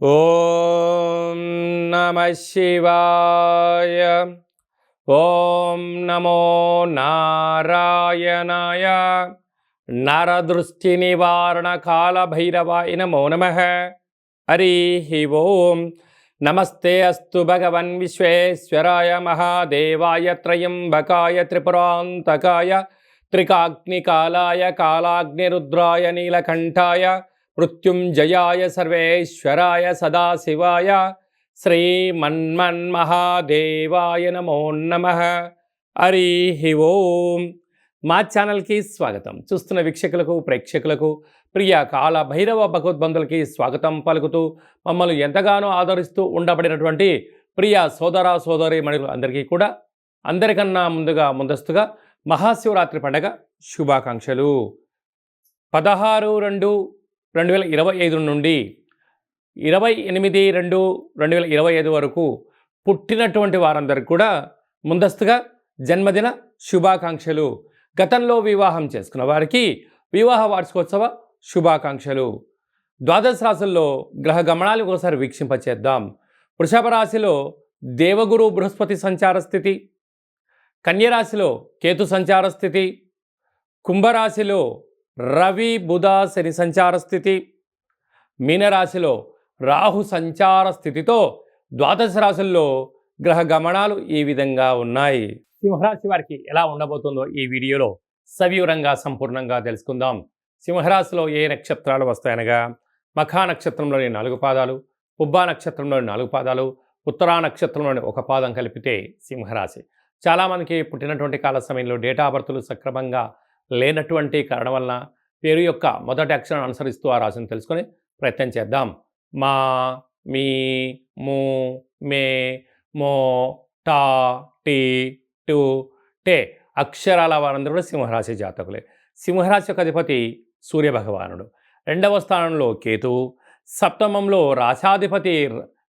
ఓం నమ శివాయ. ఓం నమో నారాయణాయ. నరదృష్టి నివారణ కాల భైరవాయ నమో నమః. హరి ఓం. నమస్తే అస్తు భగవన్ విశ్వేశ్వరాయ మహాదేవాయ త్రయంబకాయ త్రిపురాంతకాయ త్రికాగ్నికాలాయ కాలాగ్నిరుద్రాయ నీలకంఠాయ మృత్యుంజయాయ సర్వేశ్వరాయ సదాశివాయ శ్రీమన్మన్మహాదేవాయ నమో నమః. హరి ఓం. మా ఛానల్కి స్వాగతం. చూస్తున్న వీక్షకులకు ప్రేక్షకులకు ప్రియ కాల భైరవ భగవద్బంధులకి స్వాగతం పలుకుతూ మమ్మల్ని ఎంతగానో ఆదరిస్తూ ఉండబడినటువంటి ప్రియ సోదర సోదరి మణులు అందరికీ కూడా అందరికన్నా ముందస్తుగా మహాశివరాత్రి పండగ శుభాకాంక్షలు. 16/2/2025 నుండి 28/2/2025 వరకు పుట్టినటువంటి వారందరికీ కూడా ముందస్తుగా జన్మదిన శుభాకాంక్షలు. గతంలో వివాహం చేసుకున్న వారికి వివాహ వార్షికోత్సవ శుభాకాంక్షలు. ద్వాదశ రాశుల్లో గ్రహ గమనాలు ఒకసారి వీక్షింపచేద్దాం. వృషభ రాశిలో దేవగురు బృహస్పతి సంచార స్థితి, కన్యరాశిలో కేతు సంచార స్థితి, కుంభరాశిలో రవి బుధ శని సంచార స్థితి, మీనరాశిలో రాహు సంచార స్థితితో ద్వాదశ రాశుల్లో గ్రహ గమనాలు ఈ విధంగా ఉన్నాయి. సింహరాశి వారికి ఎలా ఉండబోతుందో ఈ వీడియోలో సవివరంగా సంపూర్ణంగా తెలుసుకుందాం. సింహరాశిలో ఏ నక్షత్రాలు వస్తాయనగా మఖా నక్షత్రంలోని 4 పాదాలు, పుబ్బా నక్షత్రంలోని 4 పాదాలు, ఉత్తరా నక్షత్రంలోని 1 పాదం కలిపితే సింహరాశి. చాలామందికి పుట్టినటువంటి కాల సమయంలో డేటా బర్తులు సక్రమంగా లేనటువంటి కారణం వలన పేరు యొక్క మొదటి అక్షరాన్ని అనుసరిస్తూ ఆ రాశిని తెలుసుకొని ప్రయత్నం చేద్దాం. మా, మీ, ము, మే, మో, టా, టీ, టు, టే అక్షరాల వారందరూ కూడా సింహరాశి జాతకులే. సింహరాశి యొక్క అధిపతి సూర్యభగవానుడు. 2వ స్థానంలో కేతువు, సప్తమంలో రాశాధిపతి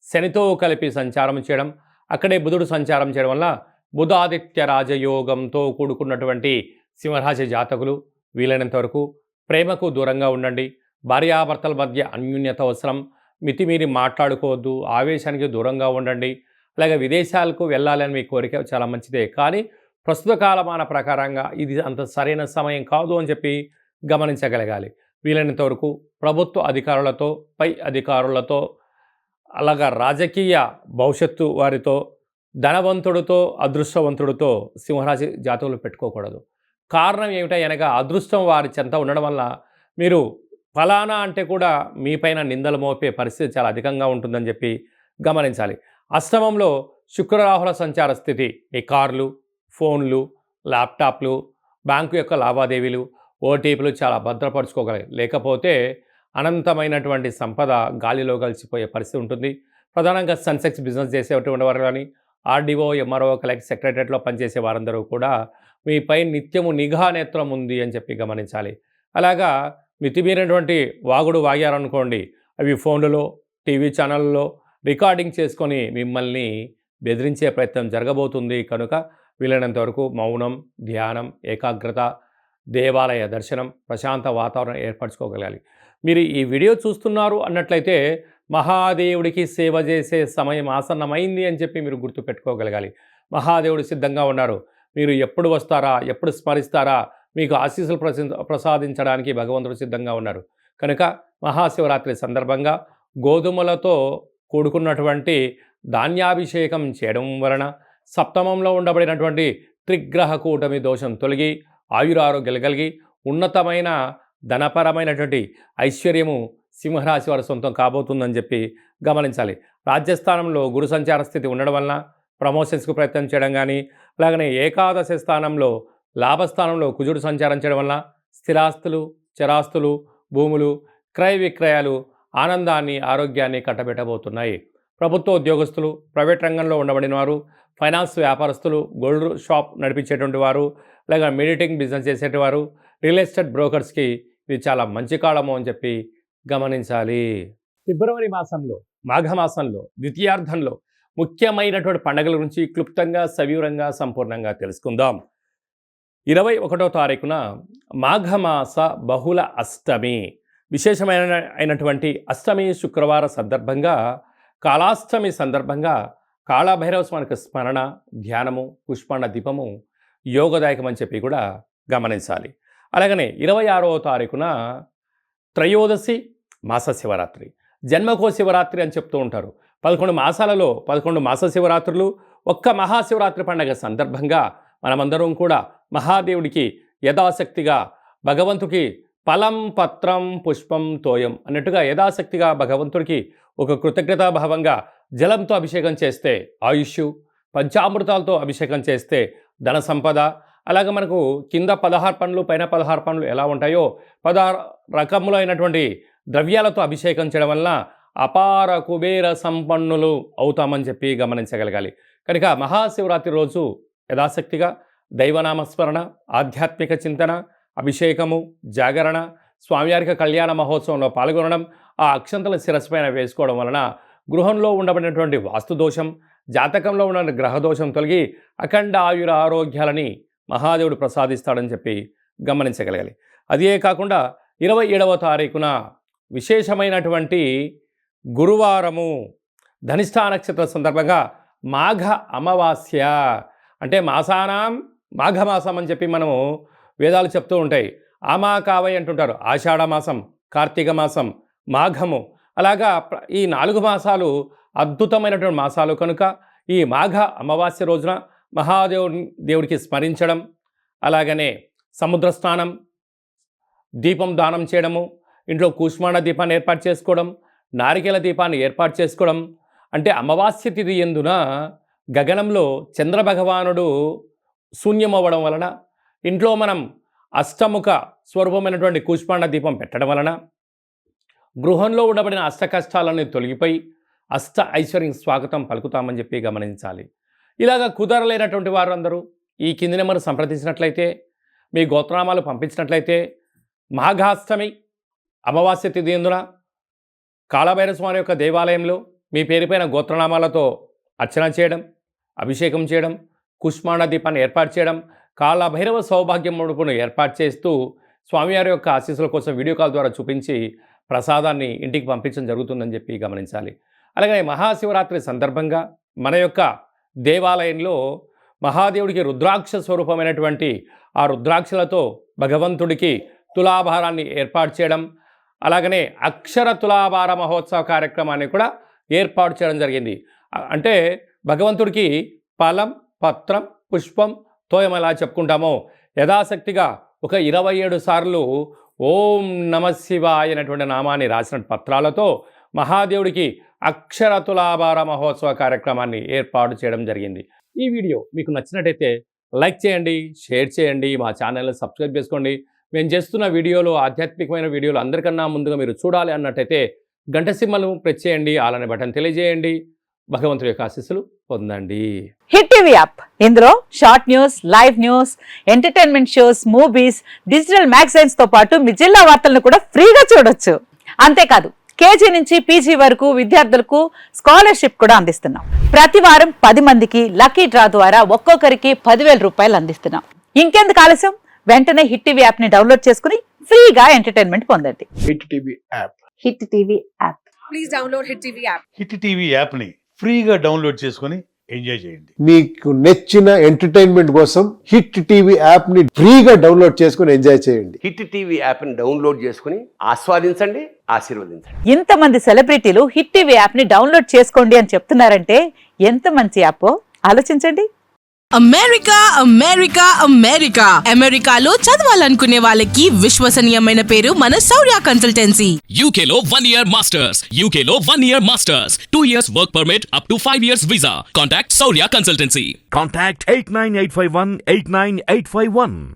శనితో కలిపి సంచారం చేయడం, అక్కడే బుధుడు సంచారం చేయడం వల్ల బుధాదిత్య రాజయోగంతో కూడుకున్నటువంటి సింహరాశి జాతకులు వీలైనంత వరకు ప్రేమకు దూరంగా ఉండండి. భార్యాభర్తల మధ్య అన్యోన్యత అవసరం. మితిమీరి మాట్లాడుకోవద్దు. ఆవేశానికి దూరంగా ఉండండి. అలాగే విదేశాలకు వెళ్ళాలని మీ కోరిక చాలా మంచిదే, కానీ ప్రస్తుత కాలమాన ప్రకారంగా ఇది అంత సరైన సమయం కాదు అని చెప్పి గమనించగలగాలి. వీలైనంత వరకు ప్రభుత్వ అధికారులతో, పై అధికారులతో, అలాగా రాజకీయ భవిష్యత్తు వారితో, ధనవంతుడితో, అదృష్టవంతుడితో సింహరాశి జాతకులు పెట్టుకోకూడదు. కారణం ఏమిటనగా అదృష్టం వారి చెంత ఉండడం వల్ల మీరు ఫలానా అంటే కూడా మీపైన నిందలు మోపే పరిస్థితి చాలా అధికంగా ఉంటుందని చెప్పి గమనించాలి. అష్టమంలో శుక్రరాహుల సంచార స్థితి మీ కార్లు, ఫోన్లు, ల్యాప్టాప్లు, బ్యాంకు యొక్క లావాదేవీలు, ఓటీపీలు చాలా భద్రపరుచుకోగలరు. లేకపోతే అనంతమైనటువంటి సంపద గాలిలో కలిసిపోయే పరిస్థితి ఉంటుంది. ప్రధానంగా సన్సెక్స్ బిజినెస్ చేసేటువంటి వారు కానీ, ఆర్డీఓ, ఎంఆర్ఓ, కలెక్టర్, సెక్రటరియట్లో పనిచేసే వారందరూ కూడా మీపై నిత్యము నిఘా నేత్రం ఉంది అని చెప్పి గమనించాలి. అలాగా మితిమీరినటువంటి వాగుడు వాగారనుకోండి, అవి ఫోన్లలో, టీవీ ఛానళ్ళలో రికార్డింగ్ చేసుకొని మిమ్మల్ని బెదిరించే ప్రయత్నం జరగబోతుంది. కనుక వీలైనంత వరకు మౌనం, ధ్యానం, ఏకాగ్రత, దేవాలయ దర్శనం, ప్రశాంత వాతావరణం ఏర్పరచుకోగలగాలి. మీరు ఈ వీడియో చూస్తున్నారు అన్నట్లయితే మహాదేవుడికి సేవ చేసే సమయం ఆసన్నమైంది అని చెప్పి మీరు గుర్తుపెట్టుకోగలగాలి. మహాదేవుడు సిద్ధంగా ఉన్నారు. మీరు ఎప్పుడు వస్తారా, ఎప్పుడు స్మరిస్తారా, మీకు ఆశీస్సులు ప్రసాదించడానికి భగవంతుడు సిద్ధంగా ఉన్నారు. కనుక మహాశివరాత్రి సందర్భంగా గోధుమలతో కూడుకున్నటువంటి ధాన్యాభిషేకం చేయడం వలన సప్తమంలో ఉండబడినటువంటి త్రిగ్రహ కూటమి దోషం తొలగి ఆయురారోగ్యాలు కలిగి ఉన్నతమైన ధనపరమైనటువంటి ఐశ్వర్యము సింహరాశి వారి సొంతం కాబోతుందని చెప్పి గమనించాలి. రాజ్యస్థానంలో గురు సంచార స్థితి ఉండడం వలన ప్రమోషన్స్కు ప్రయత్నం చేయడం కానీ, అలాగనే ఏకాదశి స్థానంలో లాభస్థానంలో కుజుడు సంచారం చేయడం వలన స్థిరాస్తులు, చరాస్తులు, భూములు, క్రయ విక్రయాలు ఆనందాన్ని, ఆరోగ్యాన్ని కట్టబెట్టబోతున్నాయి. ప్రభుత్వ ఉద్యోగస్తులు, ప్రైవేట్ రంగంలో ఉండబడిన వారు, ఫైనాన్స్ వ్యాపారస్తులు, గోల్డ్ షాప్ నడిపించేటువంటి వారు, అలాగే మెడిటేటింగ్ బిజినెస్ చేసేటివారు, రియల్ ఎస్టేట్ బ్రోకర్స్కి ఇది చాలా మంచి కాలము అని చెప్పి గమనించాలి. ఫిబ్రవరి మాసంలో, మాఘమాసంలో, ద్వితీయార్థంలో ముఖ్యమైనటువంటి పండుగల గురించి క్లుప్తంగా, సవివరంగా, సంపూర్ణంగా తెలుసుకుందాం. 21వ తారీఖున మాఘమాస బహుళ అష్టమి. అయినటువంటి అష్టమి శుక్రవార సందర్భంగా కాళాష్టమి సందర్భంగా కాళభైరవ స్వామికి స్మరణ, ధ్యానము, పుష్పాండ దీపము యోగదాయకమని చెప్పి కూడా గమనించాలి. అలాగనే 26వ తారీఖున త్రయోదశి మాస శివరాత్రి, జన్మకో శివరాత్రి అని చెప్తూ ఉంటారు. 11 మాసాలలో 11 మాస శివరాత్రులు, ఒక్క మహాశివరాత్రి పండగ సందర్భంగా మనమందరం కూడా మహాదేవుడికి యథాశక్తిగా భగవంతుడికి ఫలం, పత్రం, పుష్పం, తోయం అన్నట్టుగా యథాశక్తిగా భగవంతుడికి ఒక కృతజ్ఞతాభావంగా జలంతో అభిషేకం చేస్తే ఆయుష్, పంచామృతాలతో అభిషేకం చేస్తే ధన సంపద, అలాగే మనకు కింద 16 పండ్లు పైన 16 పండ్లు ఎలా ఉంటాయో 16 రకములైనటువంటి ద్రవ్యాలతో అభిషేకం చేయడం వలన అపార కుబేర సంపన్నులు అవుతామని చెప్పి గమనించగలగాలి. కనుక మహాశివరాత్రి రోజు యథాశక్తిగా దైవనామస్మరణ, ఆధ్యాత్మిక చింతన, అభిషేకము, జాగరణ, స్వామివారికి కళ్యాణ మహోత్సవంలో పాల్గొనడం, ఆ అక్షంతల శిరస్సు పైన వేసుకోవడం వలన గృహంలో ఉండబడినటువంటి వాస్తుదోషం, జాతకంలో ఉన్న గ్రహదోషం తొలగి అఖండ ఆయుర ఆరోగ్యాలని మహాదేవుడు ప్రసాదిస్తాడని చెప్పి గమనించగలగాలి. అదే కాకుండా 27వ తారీఖున విశేషమైనటువంటి గురువారము ధనిష్ఠా నక్షత్ర సందర్భంగా మాఘ అమావాస్య, అంటే మాసానాం మాఘమాసం అని చెప్పి మనము వేదాలు చెప్తూ ఉంటాయి. ఆమాకావై అంటుంటారు. ఆషాఢ మాసం, కార్తీక మాసం, మాఘము, అలాగా ఈ 4 మాసాలు అద్భుతమైనటువంటి మాసాలు కనుక ఈ మాఘ అమావాస్య రోజున దేవుడికి స్మరించడం, అలాగనే సముద్ర స్నానం, దీపం దానం చేయడము, ఇంట్లో కూష్మాండ దీపాన్ని ఏర్పాటు చేసుకోవడం, నారికేల దీపాన్ని ఏర్పాటు చేసుకోవడం, అంటే అమావాస్య తిథి యందున గగనంలో చంద్రభగవానుడు శూన్యమవ్వడం వలన ఇంట్లో మనం అష్టముఖ స్వరూపమైనటువంటి కూష్మాండ దీపం పెట్టడం వలన గృహంలో ఉండబడిన అష్ట కష్టాలన్నీ తొలగిపోయి అష్ట ఐశ్వర్యం స్వాగతం పలుకుతామని చెప్పి గమనించాలి. ఇలాగ కుదరలేనటువంటి వారు అందరూ ఈ కింది నెంబర్ సంప్రదించినట్లయితే, మీ గోత్రనామాలు పంపించినట్లయితే మాఘాష్టమి అమావాస్య తిథి యందున కాళభైరవ స్వామి యొక్క దేవాలయంలో మీ పేరుపైన గోత్రనామాలతో అర్చన చేయడం, అభిషేకం చేయడం, కుష్మాండ దీపాన్ని ఏర్పాటు చేయడం, కాళభైరవ సౌభాగ్యం ముడుపును ఏర్పాటు చేస్తూ స్వామివారి యొక్క ఆశీస్సుల కోసం వీడియో కాల్ ద్వారా చూపించి ప్రసాదాన్ని ఇంటికి పంపించడం జరుగుతుందని చెప్పి గమనించాలి. అలాగే మహాశివరాత్రి సందర్భంగా మన యొక్క దేవాలయంలో మహాదేవుడికి రుద్రాక్ష స్వరూపమైనటువంటి ఆ రుద్రాక్షలతో భగవంతుడికి తులాభారాన్ని ఏర్పాటు చేయడం, అలాగనే అక్షర తులాభార మహోత్సవ కార్యక్రమాన్ని కూడా ఏర్పాటు చేయడం జరిగింది. అంటే భగవంతుడికి ఫలం, పత్రం, పుష్పం, తోయం ఎలా చెప్పుకుంటామో యథాశక్తిగా ఒక 27 సార్లు ఓం నమ శివాయ అనేటువంటి నామాన్ని రాసిన పత్రాలతో మహాదేవుడికి అక్షర తులాభార మహోత్సవ కార్యక్రమాన్ని ఏర్పాటు చేయడం జరిగింది. ఈ వీడియో మీకు నచ్చినట్టయితే లైక్ చేయండి, షేర్ చేయండి, మా ఛానల్ని సబ్స్క్రైబ్ చేసుకోండి. మేము చేస్తున్న వీడియోలు ఆధ్యాత్మికమైన వీడియోలు అందరికన్నా ముందుగా మీరు చూడాలి అన్నట్టయితే గంట సింబల్ను ప్రెస్ చేయండి, ఆల్ అనే బటన్ తెలియజేయండి. భగవంతుడి యొక్క ఆశీస్సులు పొందండి. హిట్ టీవీ యాప్, ఇందులో short news, live news, entertainment shows, movies, digital magazines తో పాటు మీ జిల్లా వార్తలను కూడా ఫ్రీగా చూడొచ్చు. అంతేకాదు కేజీ నుంచి పీజీ వరకు విద్యార్థులకు స్కాలర్షిప్ కూడా అందిస్తున్నాం. ప్రతి వారం 10 మందికి లక్కీ డ్రా ద్వారా ఒక్కొక్కరికి 10,000 రూపాయలు అందిస్తున్నాం. ఇంకెందుకు ఆలస్యం, వెంటనే హిట్ టీవీ యాప్ ని డౌన్లోడ్ చేసుకుని ఫ్రీగా ఎంటర్టైన్మెంట్ పొందండి. Hit TV app. Hit TV app. Please download hit TV app. Hit TV app ని ఫ్రీగా డౌన్లోడ్ చేసుకొని ఎంజాయ్ చేయండి. మీకు నచ్చిన ఎంటర్టైన్మెంట్ కోసం హిట్ టీవీ యాప్ ని ఫ్రీగా డౌన్లోడ్ చేసుకొని ఎంజాయ్ చేయండి. హిట్ టీవీ యాప్ ని డౌన్లోడ్ చేసుకుని ఆస్వాదించండి, ఆశీర్వదించండి. ఇంతమంది సెలబ్రిటీలు హిట్ టీవీ యాప్ ని డౌన్లోడ్ చేసుకోండి అని చెప్తున్నారంటే ఎంత మంచి యాప్ ఆలోచించండి. అమెరికా అమెరికా అమెరికా అమెరికాలో చదవాలనుకునే వాళ్ళకి విశ్వసనీయమైన పేరు మన శౌర్య కన్సల్టెన్సీ. UK లో 1 year masters. UK లో 1 year masters. 2 years work permit up to 5 years visa. Contact Saurya Consultancy. Contact 89851 89851.